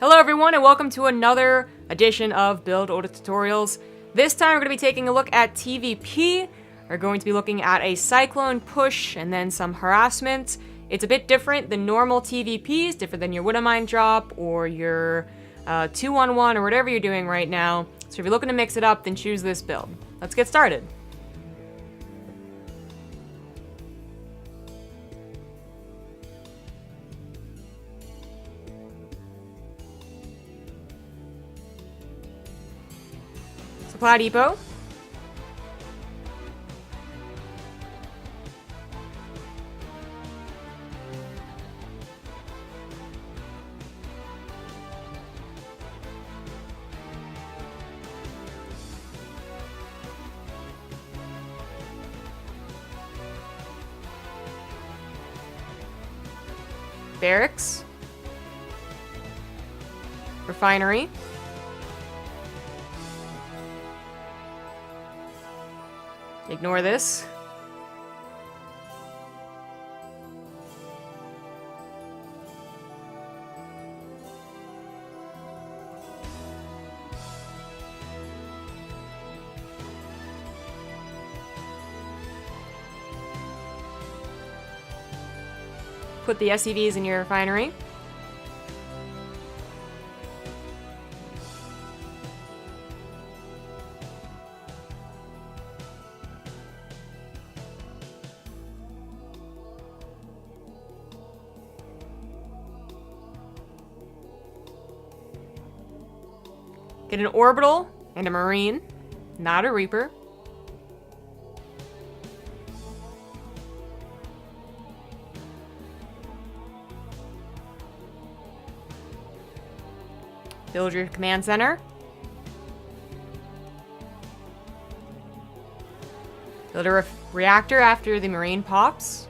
Hello everyone and welcome to another edition of Build Order Tutorials. This time we're going to be taking a look at TvP. We're going to be looking at a Cyclone push and then some harassment. It's a bit different than normal TvPs, different than your Widowmine drop or your 2-on-1 or whatever you're doing right now. So if you're looking to mix it up, then choose this build. Let's get started. Supply depot. Barracks. Refinery. Ignore this. Put the SCVs in your refinery. Get an orbital and a marine, not a reaper. Build your command center. Build a reactor after the marine pops.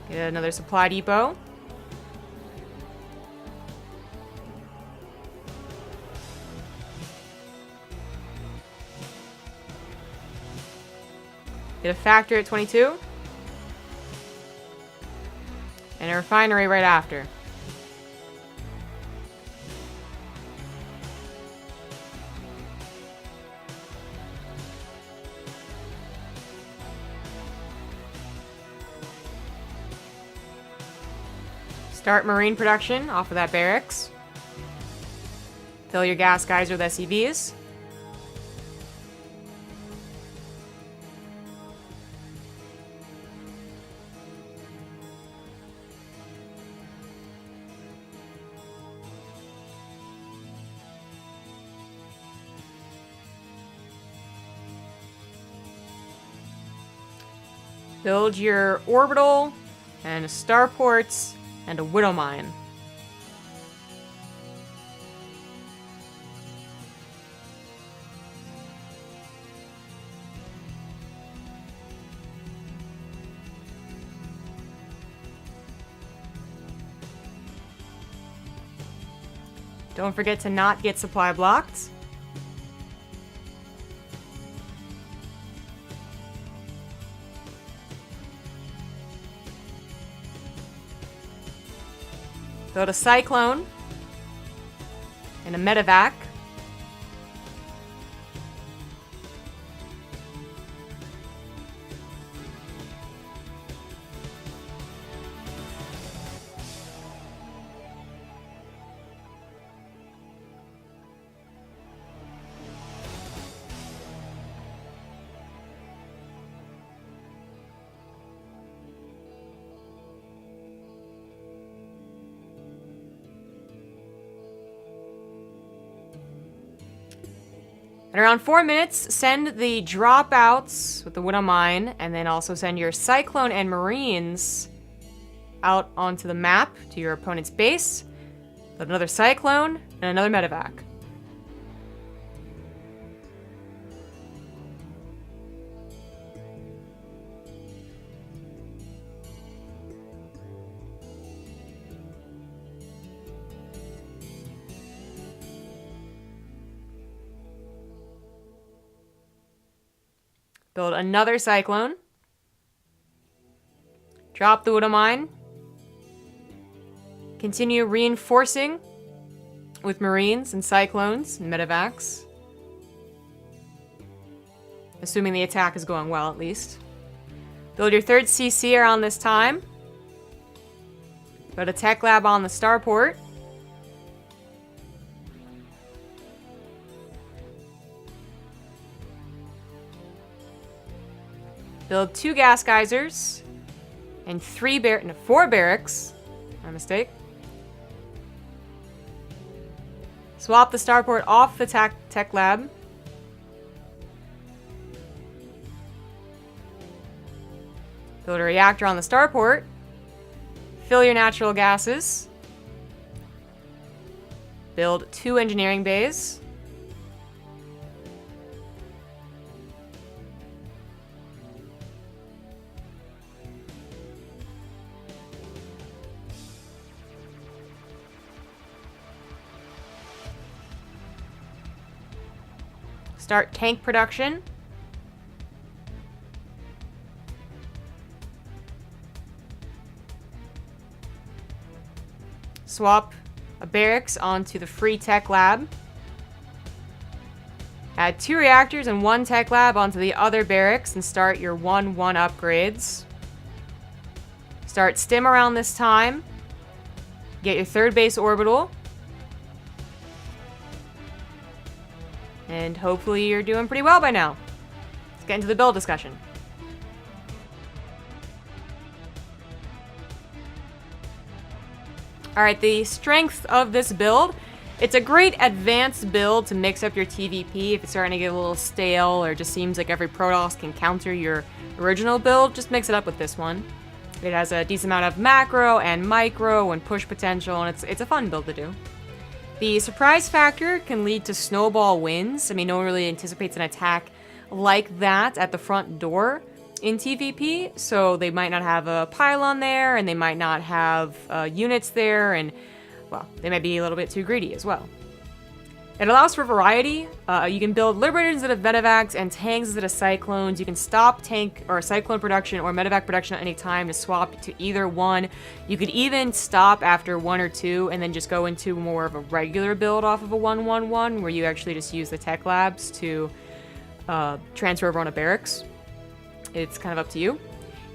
Get another supply depot. Get a factory at 22. And a refinery right after. Start marine production off of that barracks. Fill your gas geyser with SCVs. Build your orbital and starports and a Widowmine. Don't forget to not get supply blocked. Build a Cyclone and a medivac. In around 4 minutes, send the dropouts with the Widowmine, and then also send your Cyclone and Marines out onto the map to your opponent's base. Build another Cyclone and another medivac. Build another Cyclone. Drop the widow mine. Continue reinforcing with marines and cyclones and medivacs. Assuming the attack is going well, at least. Build your third CC around this time. Go to Tech Lab on the starport. Build 2 gas geysers and 4 barracks. My mistake. Swap the starport off the tech lab. Build a reactor on the starport. Fill your natural gases. Build 2 engineering bays. Start tank production. Swap a barracks onto the free tech lab. Add 2 reactors and 1 tech lab onto the other barracks and start your 1-1 upgrades. Start stim around this time. Get your 3rd base orbital. And hopefully you're doing pretty well by now. Let's get into the build discussion. Alright, the strength of this build. It's a great advanced build to mix up your TvP if it's starting to get a little stale or just seems like every Protoss can counter your original build. Just mix it up with this one. It has a decent amount of macro and micro and push potential, and it's a fun build to do. The surprise factor can lead to snowball wins. I mean, no one really anticipates an attack like that at the front door in TvP, so they might not have a pylon there, and they might not have units there, and, well, they might be a little bit too greedy as well. It allows for variety. You can build Liberators instead of medivacs and tanks instead of cyclones. You can stop tank or cyclone production or medivac production at any time to swap to either one. You could even stop after 1 or 2 and then just go into more of a regular build off of a 1-1-1 where you actually just use the tech labs to transfer over on a barracks. It's kind of up to you.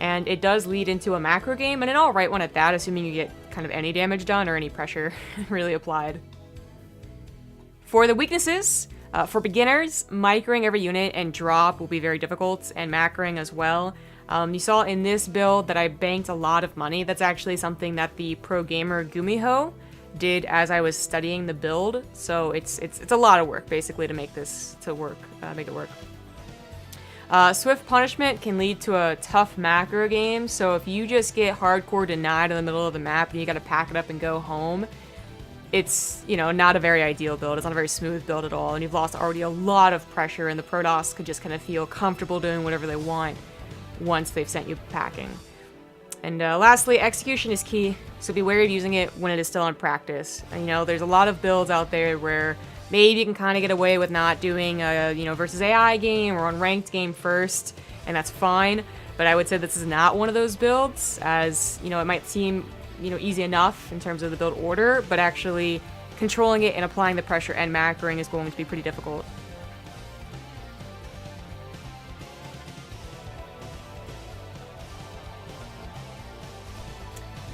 And it does lead into a macro game, and an alright one at that, assuming you get kind of any damage done or any pressure really applied. For the weaknesses, for beginners, microing every unit and drop will be very difficult, and macroing as well. You saw in this build that I banked a lot of money. That's actually something that the pro gamer Gumiho did as I was studying the build, so it's a lot of work basically to make this make it work. Swift punishment can lead to a tough macro game, so if you just get hardcore denied in the middle of the map and you gotta pack it up and go home, it's, you know, not a very ideal build. It's not a very smooth build at all, and you've lost already a lot of pressure, and the Protoss could just kind of feel comfortable doing whatever they want once they've sent you packing. And lastly, execution is key, so be wary of using it when it is still in practice. And, you know, there's a lot of builds out there where maybe you can kind of get away with not doing a, you know, versus AI game or unranked game first, and that's fine. But I would say this is not one of those builds, as, you know, it might seem, you know, easy enough in terms of the build order, but actually controlling it and applying the pressure and macroing is going to be pretty difficult.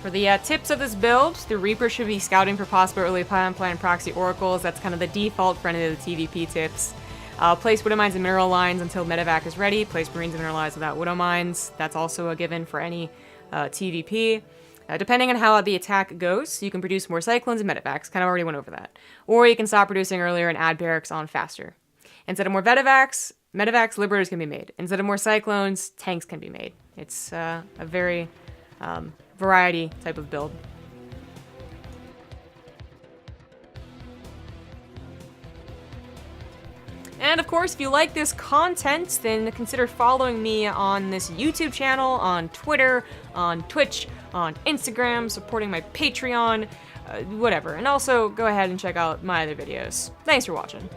For the tips of this build, the Reaper should be scouting for possible early pylon plan proxy oracles. That's kind of the default for any of the TvP tips. Place widow mines and mineral lines until medevac is ready. Place marines and mineral lines without widow mines. That's also a given for any TvP. Depending on how the attack goes, you can produce more cyclones and medevacs. Kind of already went over that. Or you can stop producing earlier and add barracks on faster. Instead of more medevacs, liberators can be made. Instead of more cyclones, tanks can be made. It's a very variety type of build. And of course, if you like this content, then consider following me on this YouTube channel, on Twitter, on Twitch, on Instagram, supporting my Patreon, whatever. And also, go ahead and check out my other videos. Thanks for watching.